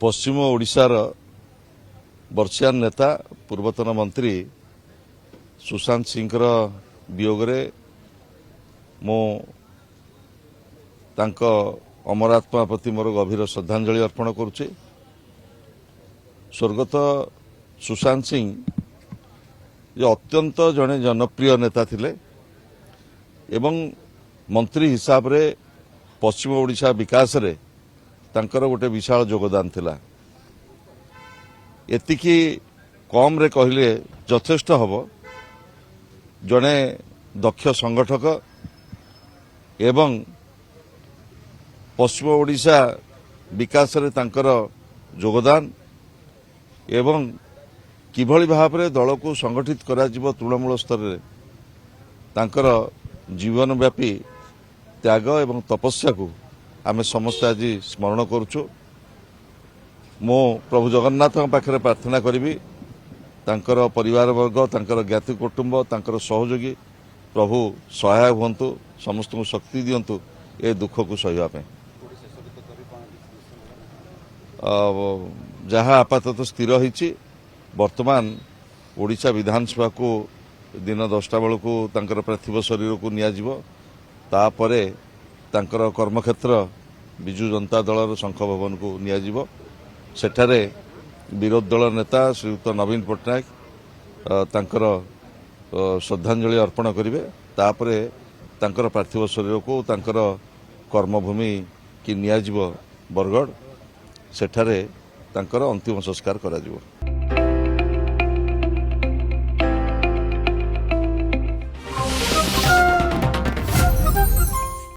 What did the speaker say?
पश्चिम ओडिशार वर्षियान नेता पूर्वतन मंत्री सुशांत सिंह वियोगरे मो तांको अमरात्मा प्रति मोर गभीर श्रद्धांजलि अर्पण करुचे। स्वर्गत सुशांत सिंह जे अत्यंत जड़े जनप्रिय नेता थिले एवं मंत्री हिसाब रे पश्चिम ओडिशा विकास रे तांकर गोटे विशाल योगदान थिला। एतिकी कम रे कहले यथेष्ट हब। जड़े दक्ष संगठक एवं पश्चिम ओडिशा विकास रे तांकर योगदान एवं किभली भाव रे दल को संगठित करा जिवो तृणमूल स्तर रे तांकर जीवनव्यापी त्याग एवं तपस्या को आमे समस्त आज स्मरण करुचु। मो प्रभु जगन्नाथ पाखरे प्रार्थना करी तांकर परिवार वर्ग तांकर ज्ञाति कुटुंब तांकर सहयोगी प्रभु सहाय हुंतु, समस्त को शक्ति दियंतु ए दुख को सहिबा पे। जहाँ आपातत स्थिर होईची वर्तमान ओडिशा विधानसभा को दिन 10टा बेलू तांकर पार्थिव शरीर को निया जिवो। तापरे तांकर कर्मक्षेत्र विजु जनता दल शंख भवन को निया जिवो। सेठारे विरोधी दल नेता श्रीयुक्त नवीन पट्टनायक तांकर श्रद्धांजलि अर्पण करिवे। तापरे तांकर पार्थिव शरीर को तांकर कर्मभूमि की निया जिवो बरगढ़। सेठारे तांकर अंतिम संस्कार करा जिवो।